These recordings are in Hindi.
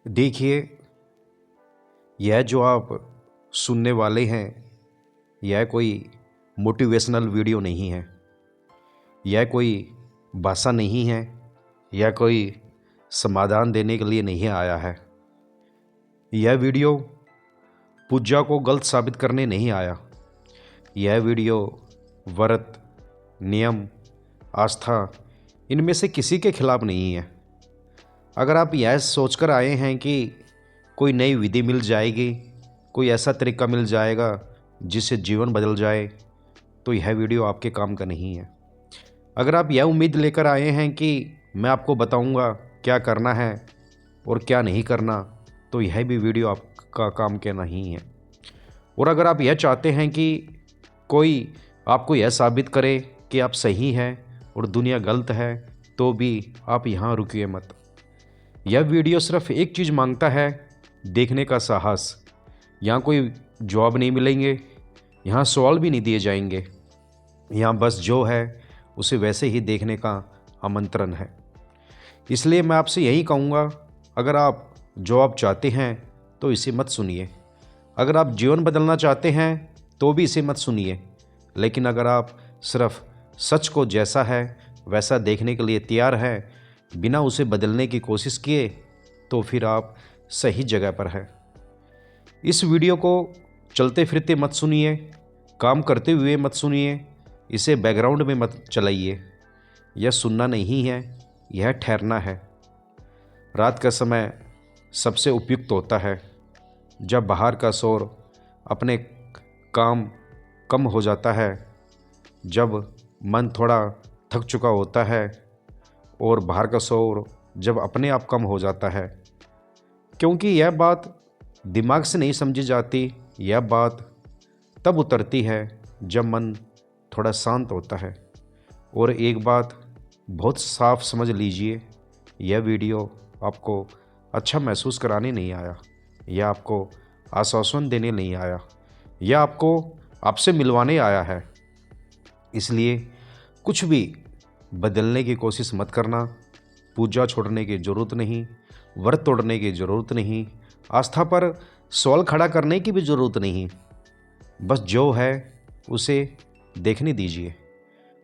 देखिए, यह जो आप सुनने वाले हैं, यह कोई मोटिवेशनल वीडियो नहीं है। यह कोई भाषा नहीं है। यह कोई समाधान देने के लिए नहीं आया है। यह वीडियो पूजा को गलत साबित करने नहीं आया। यह वीडियो व्रत, नियम, आस्था इनमें से किसी के खिलाफ नहीं है। अगर आप यह सोचकर आए हैं कि कोई नई विधि मिल जाएगी, कोई ऐसा तरीका मिल जाएगा जिससे जीवन बदल जाए, तो यह वीडियो आपके काम का नहीं है। अगर आप यह उम्मीद लेकर आए हैं कि मैं आपको बताऊंगा क्या करना है और क्या नहीं करना, तो यह भी वीडियो आपका काम का नहीं है। और अगर आप यह चाहते हैं कि कोई आपको यह साबित करे कि आप सही हैं और दुनिया गलत है, तो भी आप यहाँ रुकिए मत। यह वीडियो सिर्फ एक चीज़ मांगता है, देखने का साहस। यहाँ कोई जवाब नहीं मिलेंगे, यहाँ सवाल भी नहीं दिए जाएंगे। यहाँ बस जो है उसे वैसे ही देखने का आमंत्रण है। इसलिए मैं आपसे यही कहूँगा, अगर आप जवाब चाहते हैं तो इसे मत सुनिए। अगर आप जीवन बदलना चाहते हैं तो भी इसे मत सुनिए। लेकिन अगर आप सिर्फ सच को जैसा है वैसा देखने के लिए तैयार हैं, बिना उसे बदलने की कोशिश किए, तो फिर आप सही जगह पर हैं। इस वीडियो को चलते फिरते मत सुनिए, काम करते हुए मत सुनिए, इसे बैकग्राउंड में मत चलाइए। यह सुनना नहीं है, यह ठहरना है। रात का समय सबसे उपयुक्त होता है, जब बाहर का शोर अपने काम कम हो जाता है, जब मन थोड़ा थक चुका होता है और बाहर का शोर जब अपने आप कम हो जाता है। क्योंकि यह बात दिमाग से नहीं समझी जाती, यह बात तब उतरती है जब मन थोड़ा शांत होता है। और एक बात बहुत साफ समझ लीजिए, यह वीडियो आपको अच्छा महसूस कराने नहीं आया, यह आपको आश्वासन देने नहीं आया, यह आपको आपसे मिलवाने आया है। इसलिए कुछ भी बदलने की कोशिश मत करना। पूजा छोड़ने की ज़रूरत नहीं, व्रत तोड़ने की ज़रूरत नहीं, आस्था पर सवाल खड़ा करने की भी ज़रूरत नहीं। बस जो है उसे देखने दीजिए।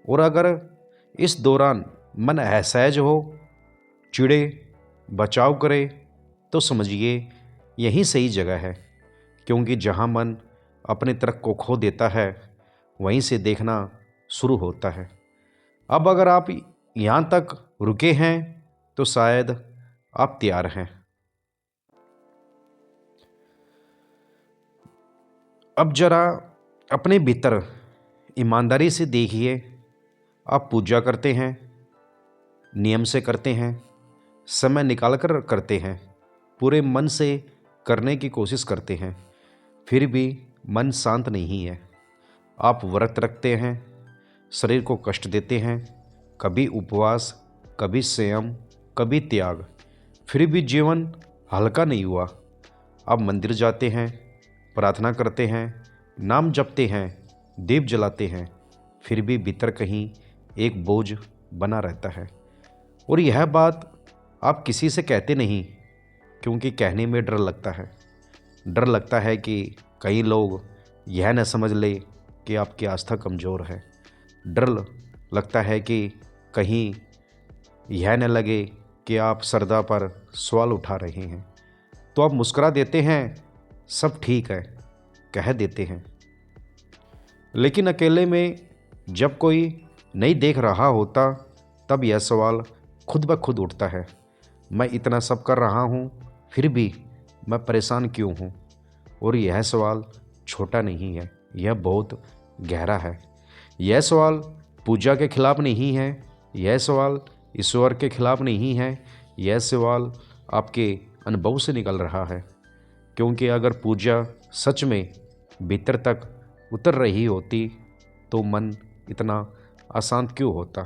और अगर इस दौरान मन असहज हो, चिढ़े, बचाव करे, तो समझिए यही सही जगह है। क्योंकि जहाँ मन अपने तरफ को खो देता है, वहीं से देखना शुरू होता है। अब अगर आप यहाँ तक रुके हैं तो शायद आप तैयार हैं। अब जरा अपने भीतर ईमानदारी से देखिए। आप पूजा करते हैं, नियम से करते हैं, समय निकाल कर करते हैं, पूरे मन से करने की कोशिश करते हैं, फिर भी मन शांत नहीं है। आप व्रत रखते हैं, शरीर को कष्ट देते हैं, कभी उपवास, कभी संयम, कभी त्याग, फिर भी जीवन हल्का नहीं हुआ। आप मंदिर जाते हैं, प्रार्थना करते हैं, नाम जपते हैं, दीप जलाते हैं, फिर भी भीतर कहीं एक बोझ बना रहता है। और यह बात आप किसी से कहते नहीं, क्योंकि कहने में डर लगता है। डर लगता है कि कई लोग यह न समझ ले कि आपकी आस्था कमज़ोर है। डर लगता है कि कहीं यह न लगे कि आप श्रद्धा पर सवाल उठा रहे हैं। तो आप मुस्कुरा देते हैं, सब ठीक है कह देते हैं। लेकिन अकेले में जब कोई नहीं देख रहा होता, तब यह सवाल खुद ब खुद उठता है, मैं इतना सब कर रहा हूँ, फिर भी मैं परेशान क्यों हूँ? और यह सवाल छोटा नहीं है, यह बहुत गहरा है। यह सवाल पूजा के खिलाफ नहीं है, यह सवाल ईश्वर के खिलाफ नहीं है, यह सवाल आपके अनुभव से निकल रहा है। क्योंकि अगर पूजा सच में भीतर तक उतर रही होती, तो मन इतना अशांत क्यों होता?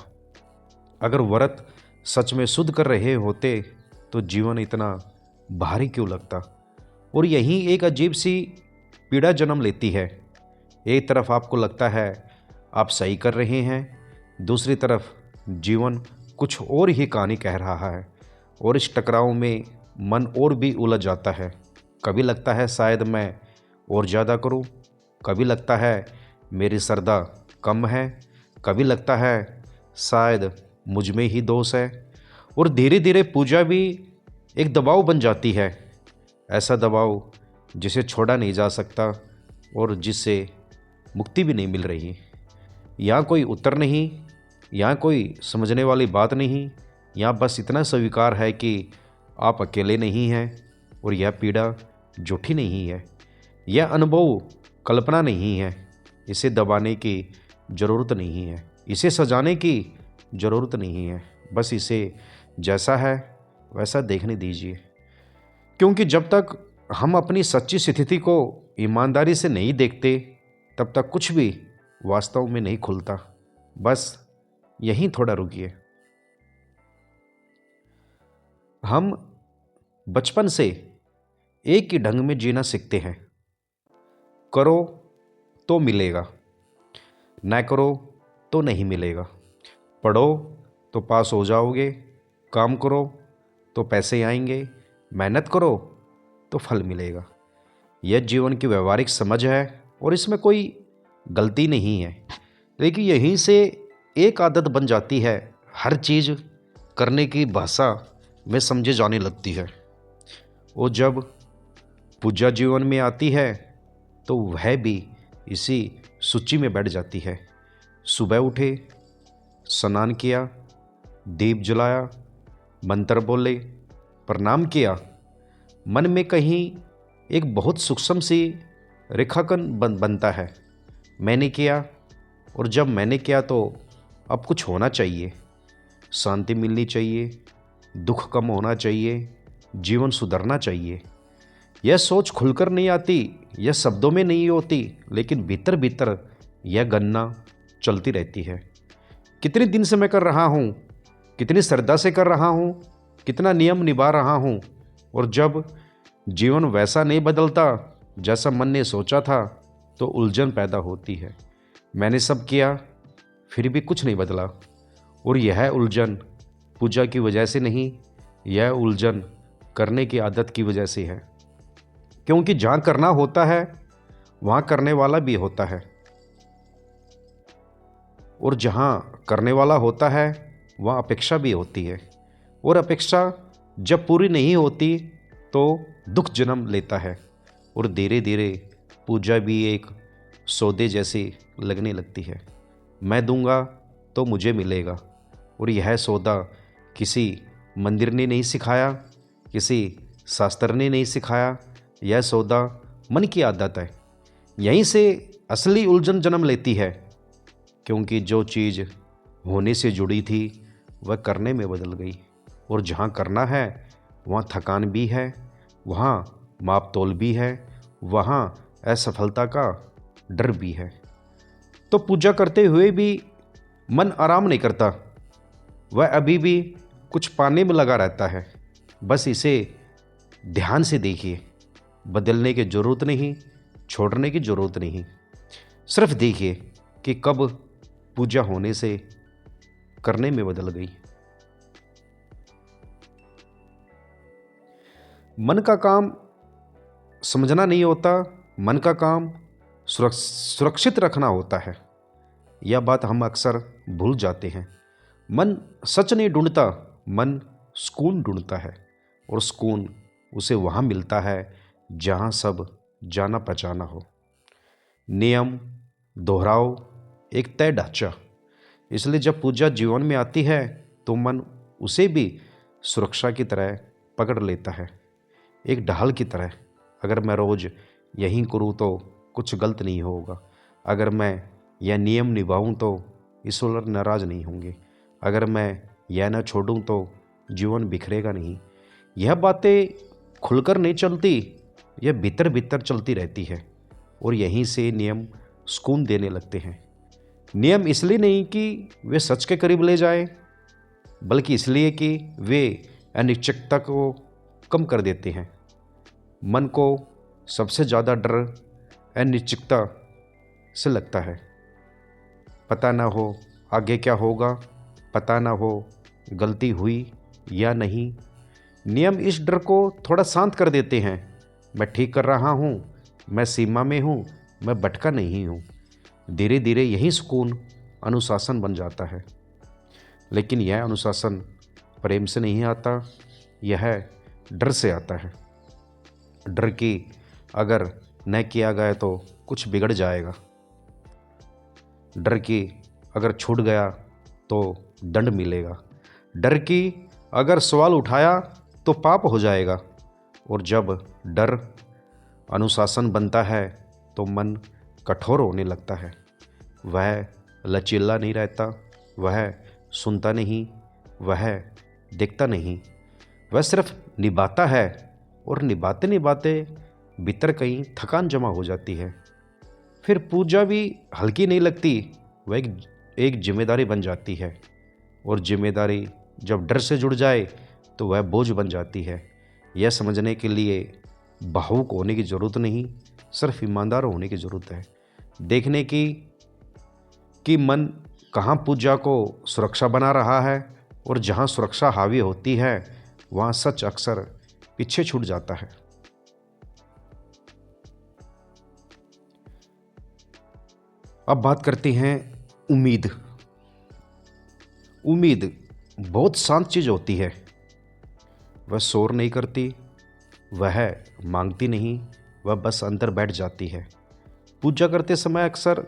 अगर व्रत सच में शुद्ध कर रहे होते, तो जीवन इतना भारी क्यों लगता? और यही एक अजीब सी पीड़ा जन्म लेती है। एक तरफ आपको लगता है आप सही कर रहे हैं, दूसरी तरफ जीवन कुछ और ही कहानी कह रहा है। और इस टकराव में मन और भी उलझ जाता है। कभी लगता है शायद मैं और ज़्यादा करूं, कभी लगता है मेरी श्रद्धा कम है, कभी लगता है शायद मुझ में ही दोष है। और धीरे धीरे पूजा भी एक दबाव बन जाती है, ऐसा दबाव जिसे छोड़ा नहीं जा सकता और जिससे मुक्ति भी नहीं मिल रही। यहाँ कोई उत्तर नहीं, यहाँ कोई समझने वाली बात नहीं, यहाँ बस इतना स्वीकार है कि आप अकेले नहीं हैं और यह पीड़ा झूठी नहीं है, यह अनुभव कल्पना नहीं है। इसे दबाने की ज़रूरत नहीं है, इसे सजाने की ज़रूरत नहीं है, बस इसे जैसा है वैसा देखने दीजिए। क्योंकि जब तक हम अपनी सच्ची स्थिति को ईमानदारी से नहीं देखते तब तक कुछ भी वास्तव में नहीं खुलता। बस यहीं थोड़ा रुकिए। हम बचपन से एक ही ढंग में जीना सीखते हैं, करो तो मिलेगा, ना करो तो नहीं मिलेगा, पढ़ो तो पास हो जाओगे, काम करो तो पैसे आएंगे, मेहनत करो तो फल मिलेगा। यह जीवन की व्यवहारिक समझ है और इसमें कोई गलती नहीं है। लेकिन यहीं से एक आदत बन जाती है, हर चीज़ करने की भाषा में समझे जाने लगती है। और जब पूजा जीवन में आती है तो वह भी इसी सूची में बैठ जाती है। सुबह उठे, स्नान किया, दीप जलाया, मंत्र बोले, प्रणाम किया, मन में कहीं एक बहुत सूक्ष्म सी रेखांकन बनता है। मैंने किया, और जब मैंने किया तो अब कुछ होना चाहिए, शांति मिलनी चाहिए, दुख कम होना चाहिए, जीवन सुधरना चाहिए। यह सोच खुलकर नहीं आती, यह शब्दों में नहीं होती, लेकिन भीतर भीतर यह गणना चलती रहती है। कितने दिन से मैं कर रहा हूँ, कितनी श्रद्धा से कर रहा हूँ, कितना नियम निभा रहा हूँ, और जब जीवन वैसा नहीं बदलता जैसा मन ने सोचा था तो उलझन पैदा होती है। मैंने सब किया फिर भी कुछ नहीं बदला, और यह उलझन पूजा की वजह से नहीं, यह उलझन करने की आदत की वजह से है। क्योंकि जहाँ करना होता है वहाँ करने वाला भी होता है, और जहाँ करने वाला होता है वहाँ अपेक्षा भी होती है, और अपेक्षा जब पूरी नहीं होती तो दुख जन्म लेता है, और धीरे धीरे पूजा भी एक सौदे जैसी लगने लगती है। मैं दूंगा तो मुझे मिलेगा, और यह सौदा किसी मंदिर ने नहीं सिखाया, किसी शास्त्र ने नहीं सिखाया, यह सौदा मन की आदत है। यहीं से असली उलझन जन्म लेती है, क्योंकि जो चीज़ होने से जुड़ी थी वह करने में बदल गई, और जहाँ करना है वहाँ थकान भी है, वहाँ माप तोल भी है, वहाँ असफलता का डर भी है। तो पूजा करते हुए भी मन आराम नहीं करता, वह अभी भी कुछ पाने में लगा रहता है। बस इसे ध्यान से देखिए, बदलने की ज़रूरत नहीं, छोड़ने की ज़रूरत नहीं, सिर्फ देखिए कि कब पूजा होने से करने में बदल गई। मन का काम समझना नहीं होता, मन का काम सुरक्षित रखना होता है। यह बात हम अक्सर भूल जाते हैं। मन सच नहीं ढूंढता, मन सुकून ढूंढता है, और सुकून उसे वहाँ मिलता है जहाँ सब जाना पहचाना हो। नियम, दोहराव, एक तय ढांचा। इसलिए जब पूजा जीवन में आती है तो मन उसे भी सुरक्षा की तरह पकड़ लेता है, एक ढाल की तरह। अगर मैं रोज़ यहीं करूँ तो कुछ गलत नहीं होगा, अगर मैं यह नियम निभाऊँ तो ईश्वर नाराज़ नहीं होंगे, अगर मैं यह न छोड़ूँ तो जीवन बिखरेगा नहीं। यह बातें खुलकर नहीं चलती, यह भीतर भीतर चलती रहती है, और यहीं से नियम सुकून देने लगते हैं। नियम इसलिए नहीं कि वे सच के करीब ले जाए, बल्कि इसलिए कि वे अनिश्चितता को कम कर देते हैं। मन को सबसे ज़्यादा डर अनिश्चितता से लगता है। पता ना हो आगे क्या होगा, पता ना हो गलती हुई या नहीं, नियम इस डर को थोड़ा शांत कर देते हैं। मैं ठीक कर रहा हूँ, मैं सीमा में हूँ, मैं भटका नहीं हूँ। धीरे धीरे यही सुकून अनुशासन बन जाता है। लेकिन यह अनुशासन प्रेम से नहीं आता, यह डर से आता है। डर कि अगर न किया गया तो कुछ बिगड़ जाएगा। डर कि अगर छूट गया तो दंड मिलेगा। डर कि अगर सवाल उठाया तो पाप हो जाएगा। और जब डर अनुशासन बनता है तो मन कठोर होने लगता है। वह लचीला नहीं रहता, वह सुनता नहीं, वह देखता नहीं, वह सिर्फ निभाता है। और निभाते निभाते भीतर कहीं थकान जमा हो जाती है। फिर पूजा भी हल्की नहीं लगती, वह एक जिम्मेदारी बन जाती है। और जिम्मेदारी जब डर से जुड़ जाए तो वह बोझ बन जाती है। यह समझने के लिए भावुक होने की ज़रूरत नहीं, सिर्फ ईमानदार होने की ज़रूरत है। देखने की कि मन कहाँ पूजा को सुरक्षा बना रहा है, और जहाँ सुरक्षा हावी होती है वहाँ सच अक्सर पीछे छूट जाता है। अब बात करते हैं उम्मीद। उम्मीद बहुत शांत चीज़ होती है। वह शोर नहीं करती, वह मांगती नहीं, वह बस अंदर बैठ जाती है। पूजा करते समय अक्सर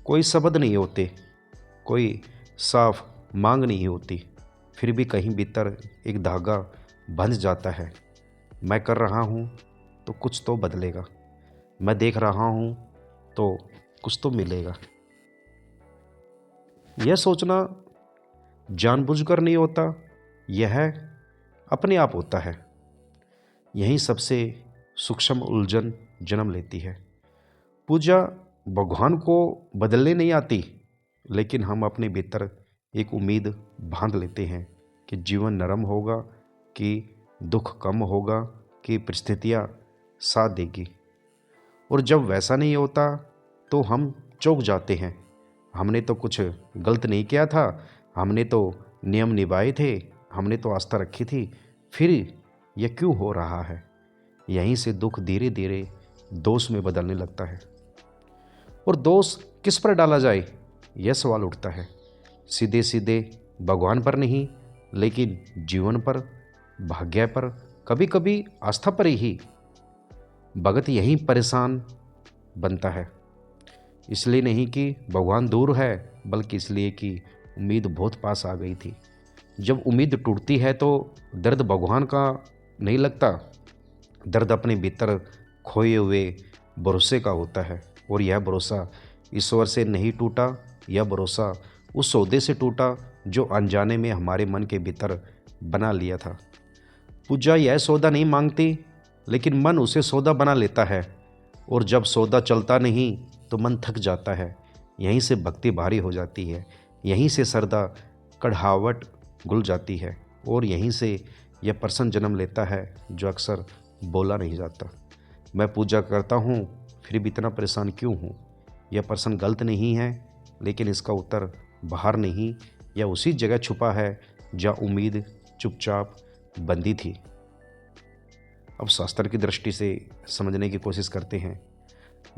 कोई शब्द नहीं होते, कोई साफ मांग नहीं होती, फिर भी कहीं भीतर एक धागा बंध जाता है। मैं कर रहा हूँ तो कुछ तो बदलेगा, मैं देख रहा हूँ तो कुछ तो मिलेगा। यह सोचना जानबूझकर नहीं होता, यह अपने आप होता है। यहीं सबसे सूक्ष्म उलझन जन्म लेती है। पूजा भगवान को बदलने नहीं आती, लेकिन हम अपने भीतर एक उम्मीद बांध लेते हैं कि जीवन नरम होगा, कि दुख कम होगा, कि परिस्थितियाँ साथ देगी। और जब वैसा नहीं होता तो हम चौंक जाते हैं। हमने तो कुछ गलत नहीं किया था, हमने तो नियम निभाए थे, हमने तो आस्था रखी थी, फिर यह क्यों हो रहा है। यहीं से दुख धीरे धीरे दोष में बदलने लगता है। और दोष किस पर डाला जाए, यह सवाल उठता है। सीधे सीधे भगवान पर नहीं, लेकिन जीवन पर, भाग्य पर, कभी कभी आस्था पर ही। भगत यहीं परेशान बनता है। इसलिए नहीं कि भगवान दूर है, बल्कि इसलिए कि उम्मीद बहुत पास आ गई थी। जब उम्मीद टूटती है तो दर्द भगवान का नहीं लगता, दर्द अपने भीतर खोए हुए भरोसे का होता है। और यह भरोसा ईश्वर से नहीं टूटा, यह भरोसा उस सौदे से टूटा जो अनजाने में हमारे मन के भीतर बना लिया था। पूजा यह सौदा नहीं मांगती, लेकिन मन उसे सौदा बना लेता है। और जब सौदा चलता नहीं तो मन थक जाता है। यहीं से भक्ति भारी हो जाती है, यहीं से श्रद्धा कढ़ावट घुल जाती है, और यहीं से यह प्रश्न जन्म लेता है जो अक्सर बोला नहीं जाता। मैं पूजा करता हूँ फिर भी इतना परेशान क्यों हूँ। यह प्रश्न गलत नहीं है, लेकिन इसका उत्तर बाहर नहीं, यह उसी जगह छुपा है जहाँ उम्मीद चुपचाप बंदी थी। अब शास्त्र की दृष्टि से समझने की कोशिश करते हैं।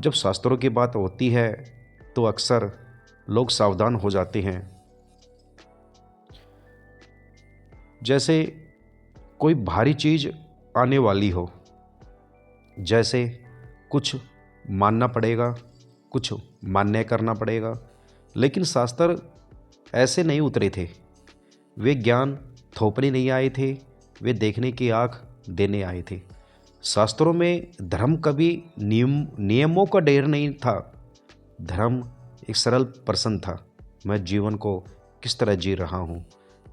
जब शास्त्रों की बात होती है तो अक्सर लोग सावधान हो जाते हैं। जैसे कोई भारी चीज़ आने वाली हो, जैसे कुछ मानना पड़ेगा, कुछ मान्य करना पड़ेगा। लेकिन शास्त्र ऐसे नहीं उतरे थे। वे ज्ञान थोपने नहीं आए थे, वे देखने की आँख देने आए थे। शास्त्रों में धर्म कभी नियमों का ढेर नहीं था। धर्म एक सरल प्रश्न था, मैं जीवन को किस तरह जी रहा हूँ।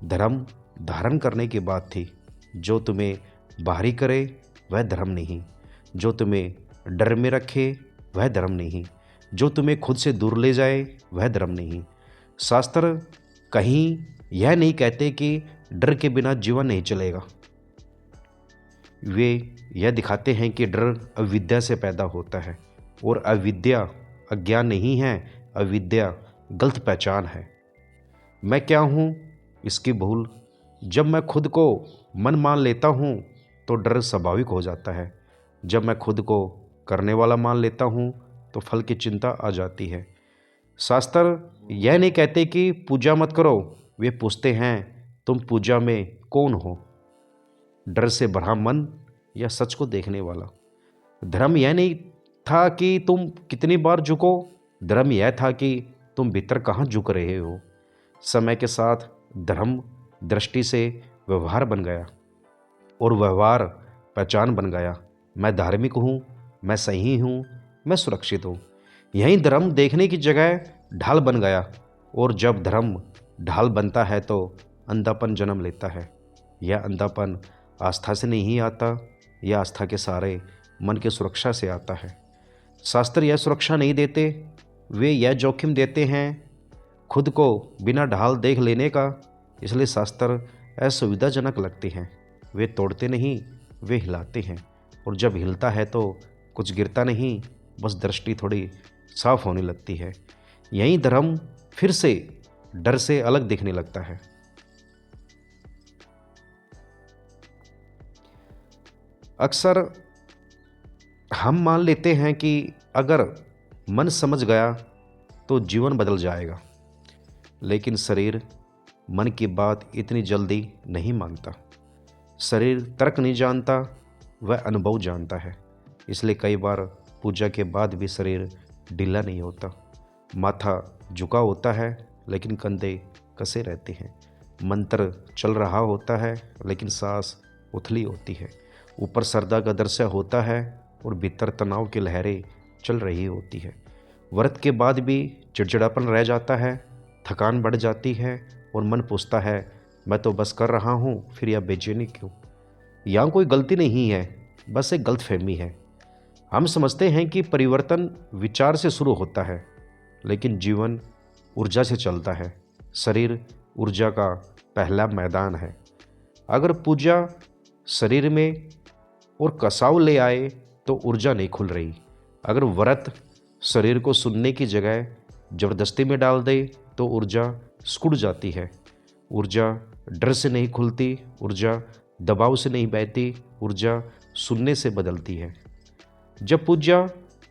धर्म धारण करने की बात थी। जो तुम्हें बाहरी करे वह धर्म नहीं, जो तुम्हें डर में रखे वह धर्म नहीं, जो तुम्हें खुद से दूर ले जाए वह धर्म नहीं। शास्त्र कहीं यह नहीं कहते कि डर के बिना जीवन नहीं चलेगा। वे यह दिखाते हैं कि डर अविद्या से पैदा होता है, और अविद्या अज्ञान नहीं है, अविद्या गलत पहचान है। मैं क्या हूँ इसकी भूल, जब मैं खुद को मन मान लेता हूँ तो डर स्वाभाविक हो जाता है। जब मैं खुद को करने वाला मान लेता हूँ तो फल की चिंता आ जाती है। शास्त्र यह नहीं कहते कि पूजा मत करो, वे पूछते हैं तुम पूजा में कौन हो, डर से भरा मन या सच को देखने वाला। धर्म यह नहीं था कि तुम कितनी बार झुको, धर्म यह था कि तुम भीतर कहाँ झुक रहे हो। समय के साथ धर्म दृष्टि से व्यवहार बन गया और व्यवहार पहचान बन गया। मैं धार्मिक हूँ, मैं सही हूँ, मैं सुरक्षित हूँ। यही धर्म देखने की जगह ढाल बन गया। और जब धर्म ढाल बनता है तो अंधापन जन्म लेता है। यह अंधापन आस्था से नहीं आता, यह आस्था के सहारे मन की सुरक्षा से आता है। शास्त्र यह सुरक्षा नहीं देते, वे यह जोखिम देते हैं खुद को बिना ढाल देख लेने का। इसलिए शास्त्र असुविधाजनक लगते हैं। वे तोड़ते नहीं, वे हिलाते हैं। और जब हिलता है तो कुछ गिरता नहीं, बस दृष्टि थोड़ी साफ होने लगती है। यही धर्म फिर से डर से अलग दिखने लगता है। अक्सर हम मान लेते हैं कि अगर मन समझ गया तो जीवन बदल जाएगा, लेकिन शरीर मन की बात इतनी जल्दी नहीं मानता। शरीर तर्क नहीं जानता, वह अनुभव जानता है। इसलिए कई बार पूजा के बाद भी शरीर ढीला नहीं होता। माथा झुका होता है लेकिन कंधे कसे रहते हैं। मंत्र चल रहा होता है लेकिन सांस उथली होती है। ऊपर श्रद्धा का दृश्य होता है और भीतर तनाव की लहरें चल रही होती है। व्रत के बाद भी चिड़चिड़ापन रह जाता है, थकान बढ़ जाती है और मन पूछता है मैं तो बस कर रहा हूँ, फिर यह बेचैनी क्यों। यहाँ कोई गलती नहीं है, बस एक गलतफहमी है। हम समझते हैं कि परिवर्तन विचार से शुरू होता है, लेकिन जीवन ऊर्जा से चलता है। शरीर ऊर्जा का पहला मैदान है। अगर पूजा शरीर में और कसाव ले आए तो ऊर्जा नहीं खुल रही। अगर व्रत शरीर को सुनने की जगह जबरदस्ती में डाल दे तो ऊर्जा सिकुड़ जाती है। ऊर्जा डर से नहीं खुलती, ऊर्जा दबाव से नहीं बहती, ऊर्जा सुनने से बदलती है। जब पूजा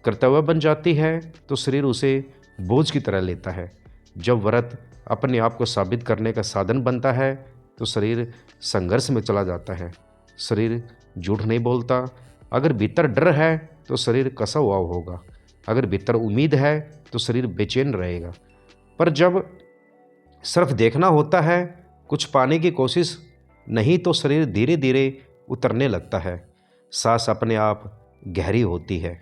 कर्तव्य बन जाती है तो शरीर उसे बोझ की तरह लेता है। जब व्रत अपने आप को साबित करने का साधन बनता है तो शरीर संघर्ष में चला जाता है। शरीर झूठ नहीं बोलता। अगर भीतर डर है तो शरीर कसा हुआ होगा, अगर भीतर उम्मीद है तो शरीर बेचैन रहेगा। पर जब सिर्फ देखना होता है, कुछ पाने की कोशिश नहीं, तो शरीर धीरे धीरे उतरने लगता है। सांस अपने आप गहरी होती है,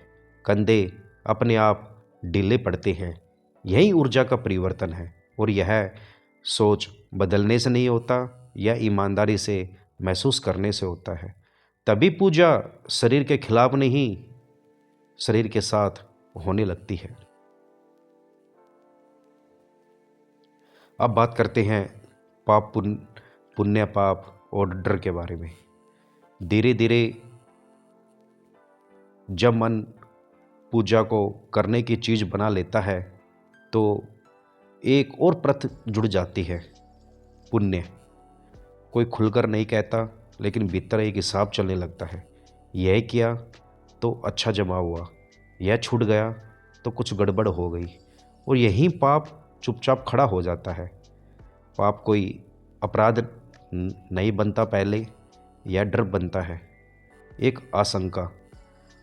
कंधे अपने आप ढीले पड़ते हैं। यही ऊर्जा का परिवर्तन है। और यह सोच बदलने से नहीं होता, यह ईमानदारी से महसूस करने से होता है। तभी पूजा शरीर के खिलाफ नहीं, शरीर के साथ होने लगती है। अब बात करते हैं पाप पुण्य पाप और डर के बारे में। धीरे धीरे जब मन पूजा को करने की चीज़ बना लेता है तो एक और प्रथ जुड़ जाती है, पुण्य। कोई खुलकर नहीं कहता, लेकिन भीतर एक हिसाब चलने लगता है। यह किया तो अच्छा जमा हुआ, यह छूट गया तो कुछ गड़बड़ हो गई। और यही पाप चुपचाप खड़ा हो जाता है। पाप कोई अपराध नहीं बनता पहले, यह डर बनता है, एक आशंका।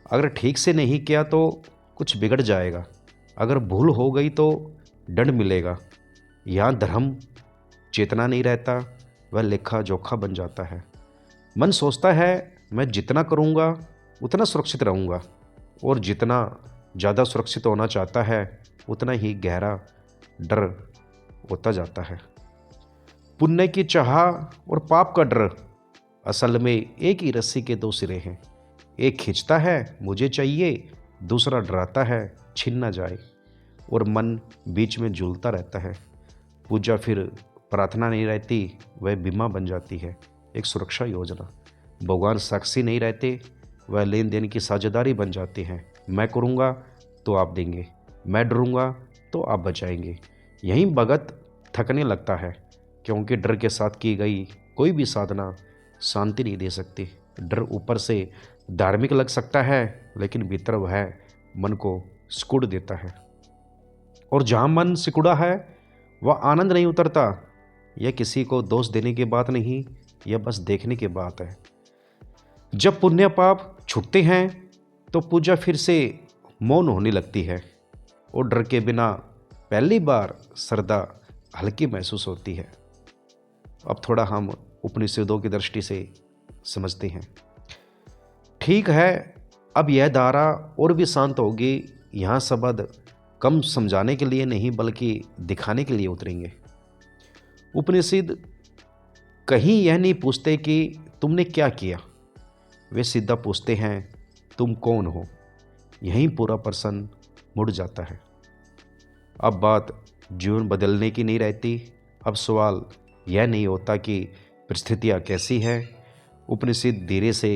अगर ठीक से नहीं किया तो कुछ बिगड़ जाएगा, अगर भूल हो गई तो दंड मिलेगा। यहाँ धर्म चेतना नहीं रहता, वह लेखा जोखा बन जाता है। मन सोचता है मैं जितना करूँगा उतना सुरक्षित रहूँगा, और जितना ज़्यादा सुरक्षित होना चाहता है उतना ही गहरा डर होता जाता है। पुण्य की चाह और पाप का डर असल में एक ही रस्सी के दो सिरे हैं। एक खींचता है मुझे चाहिए, दूसरा डराता है छिन ना जाए, और मन बीच में झूलता रहता है। पूजा फिर प्रार्थना नहीं रहती, वह बीमा बन जाती है, एक सुरक्षा योजना। भगवान साक्षी नहीं रहते, वह लेन देन की साझेदारी बन जाती हैं। मैं करूँगा तो आप देंगे, मैं डरूँगा तो आप बचाएंगे। यहीं भगत थकने लगता है, क्योंकि डर के साथ की गई कोई भी साधना शांति नहीं दे सकती। डर ऊपर से धार्मिक लग सकता है, लेकिन भीतर वह मन को सिकुड़ देता है। और जहाँ मन सिकुड़ा है वह आनंद नहीं उतरता। यह किसी को दोष देने की बात नहीं, यह बस देखने की बात है। जब पुण्य पाप छूटते हैं तो पूजा फिर से मौन होने लगती है और डर के बिना पहली बार श्रद्धा हल्की महसूस होती है। अब थोड़ा हम उपनिषदों की दृष्टि से समझते हैं। ठीक है, अब यह धारा और भी शांत होगी। यहाँ शब्द कम समझाने के लिए नहीं बल्कि दिखाने के लिए उतरेंगे। उपनिषद कहीं यह नहीं पूछते कि तुमने क्या किया, वे सीधा पूछते हैं तुम कौन हो। यहीं पूरा प्रश्न मुड़ जाता है। अब बात जीवन बदलने की नहीं रहती। अब सवाल यह नहीं होता कि परिस्थितियाँ कैसी है। उपनिषद धीरे से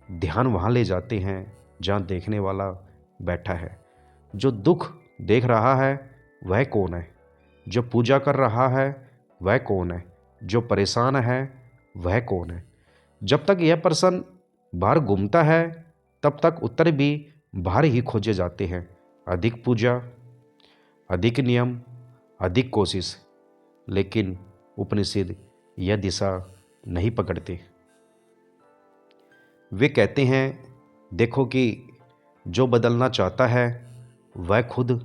ध्यान वहाँ ले जाते हैं जहाँ देखने वाला बैठा है। जो दुख देख रहा है वह कौन है? जो पूजा कर रहा है वह कौन है? जो परेशान है वह कौन है? जब तक यह प्रश्न बाहर घूमता है तब तक उत्तर भी बाहर ही खोजे जाते हैं। अधिक पूजा, अधिक नियम, अधिक कोशिश। लेकिन उपनिषद यह दिशा नहीं पकड़ते। वे कहते हैं देखो कि जो बदलना चाहता है वह खुद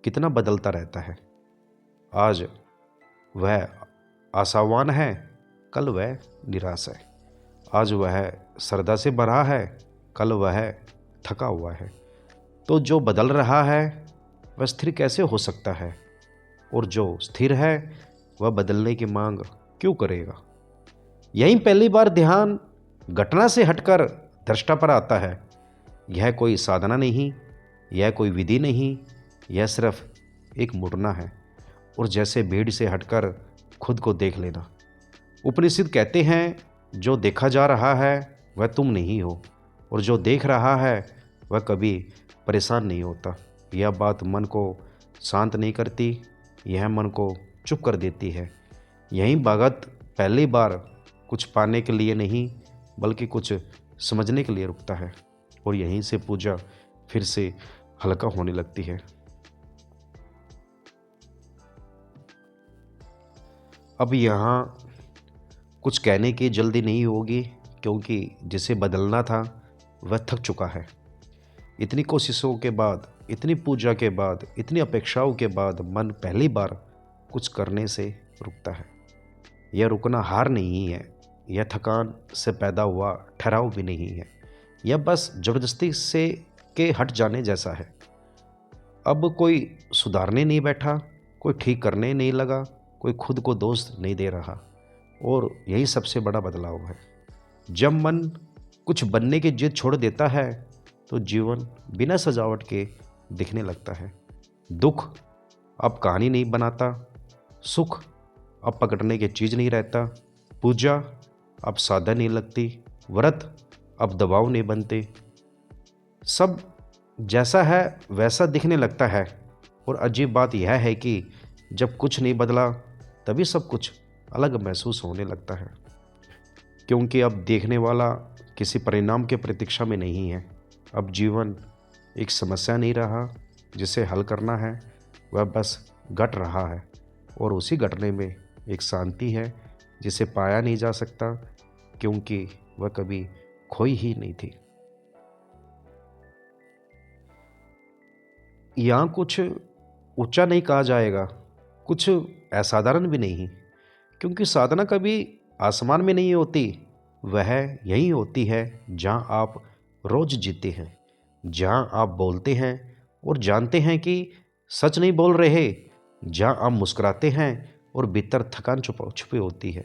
कितना बदलता रहता है। आज वह आशावान है, कल वह निराश है। आज वह श्रद्धा से भरा है, कल वह थका हुआ है। तो जो बदल रहा है वह स्थिर कैसे हो सकता है? और जो स्थिर है वह बदलने की मांग क्यों करेगा? यहीं पहली बार ध्यान घटना से हटकर दृष्टा पर आता है। यह कोई साधना नहीं, यह कोई विधि नहीं, यह सिर्फ एक मुड़ना है और जैसे भीड़ से हटकर खुद को देख लेना। उपनिषद कहते हैं जो देखा जा रहा है वह तुम नहीं हो, और जो देख रहा है वह कभी परेशान नहीं होता। यह बात मन को शांत नहीं करती, यह मन को चुप कर देती है। यहीं भगत पहली बार कुछ पाने के लिए नहीं बल्कि कुछ समझने के लिए रुकता है, और यहीं से पूजा फिर से हल्का होने लगती है। अब यहाँ कुछ कहने की जल्दी नहीं होगी, क्योंकि जिसे बदलना था वह थक चुका है। इतनी कोशिशों के बाद, इतनी पूजा के बाद, इतनी अपेक्षाओं के बाद मन पहली बार कुछ करने से रुकता है। यह रुकना हार नहीं है, यह थकान से पैदा हुआ ठहराव भी नहीं है। यह बस ज़बरदस्ती से के हट जाने जैसा है। अब कोई सुधारने नहीं बैठा, कोई ठीक करने नहीं लगा, कोई खुद को दोष नहीं दे रहा। और यही सबसे बड़ा बदलाव है। जब मन कुछ बनने की जिद छोड़ देता है तो जीवन बिना सजावट के दिखने लगता है। दुख अब कहानी नहीं बनाता, सुख अब पकड़ने की चीज़ नहीं रहता, पूजा अब साधन नहीं लगती, व्रत अब दबाव नहीं बनते। सब जैसा है वैसा दिखने लगता है। और अजीब बात यह है कि जब कुछ नहीं बदला तभी सब कुछ अलग महसूस होने लगता है, क्योंकि अब देखने वाला किसी परिणाम के प्रतीक्षा में नहीं है। अब जीवन एक समस्या नहीं रहा जिसे हल करना है, वह बस घट रहा है, और उसी घटने में एक शांति है जिसे पाया नहीं जा सकता, क्योंकि वह कभी खोई ही नहीं थी। यहाँ कुछ ऊंचा नहीं कहा जाएगा, कुछ असाधारण भी नहीं, क्योंकि साधना कभी आसमान में नहीं होती, वह यही होती है जहाँ आप रोज जीते हैं, जहाँ आप बोलते हैं और जानते हैं कि सच नहीं बोल रहे, जहाँ आप मुस्कुराते हैं और भीतर थकान छुपी होती है,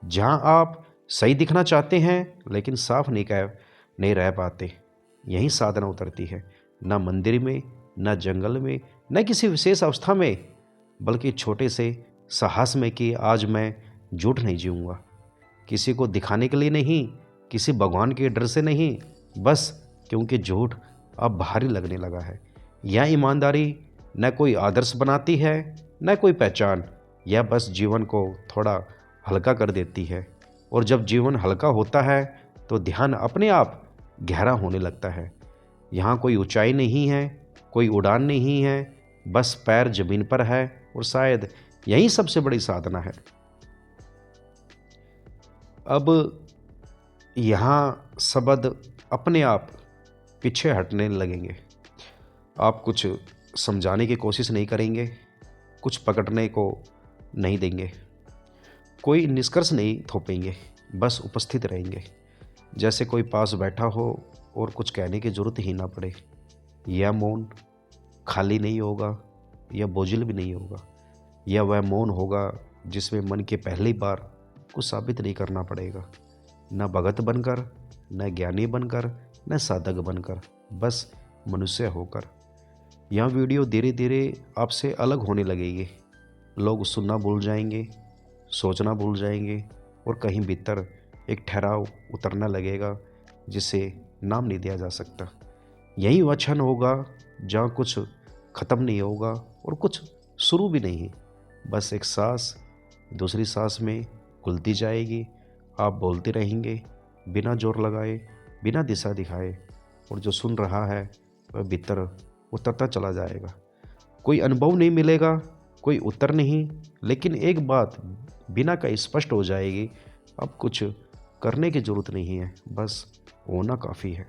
जहाँ आप सही दिखना चाहते हैं लेकिन साफ नहीं रह पाते। यही साधना उतरती है, न मंदिर में, न जंगल में, न किसी विशेष अवस्था में, बल्कि छोटे से साहस में कि आज मैं झूठ नहीं जीऊँगा। किसी को दिखाने के लिए नहीं, किसी भगवान के डर से नहीं, बस क्योंकि झूठ अब भारी लगने लगा है। यह ईमानदारी न कोई आदर्श बनाती है, न कोई पहचान, यह बस जीवन को थोड़ा हल्का कर देती है। और जब जीवन हल्का होता है तो ध्यान अपने आप गहरा होने लगता है। यहाँ कोई ऊंचाई नहीं है, कोई उड़ान नहीं है, बस पैर जमीन पर है और शायद यही सबसे बड़ी साधना है। अब यहाँ शब्द अपने आप पीछे हटने लगेंगे। आप कुछ समझाने की कोशिश नहीं करेंगे, कुछ पकड़ने को नहीं देंगे, कोई निष्कर्ष नहीं थोपेंगे, बस उपस्थित रहेंगे, जैसे कोई पास बैठा हो और कुछ कहने की जरूरत ही ना पड़े। यह मौन खाली नहीं होगा, यह बोझिल भी नहीं होगा, यह वह मौन होगा जिसमें मन के पहली बार कुछ साबित नहीं करना पड़ेगा, न भगत बनकर, न ज्ञानी बनकर, न साधक बनकर, बस मनुष्य होकर। यह वीडियो धीरे धीरे आपसे अलग होने लगेगी। लोग सुनना भूल जाएंगे, सोचना भूल जाएंगे और कहीं भीतर एक ठहराव उतरना लगेगा जिसे नाम नहीं दिया जा सकता। यही वह क्षण होगा जहाँ कुछ ख़त्म नहीं होगा और कुछ शुरू भी नहीं, बस एक सांस दूसरी सांस में घुलती जाएगी। आप बोलते रहेंगे बिना जोर लगाए, बिना दिशा दिखाए, और जो सुन रहा है वह भीतर उतरता चला जाएगा। कोई अनुभव नहीं मिलेगा, कोई उत्तर नहीं, लेकिन एक बात बिना कहीं स्पष्ट हो जाएगी, अब कुछ करने की ज़रूरत नहीं है, बस होना काफ़ी है।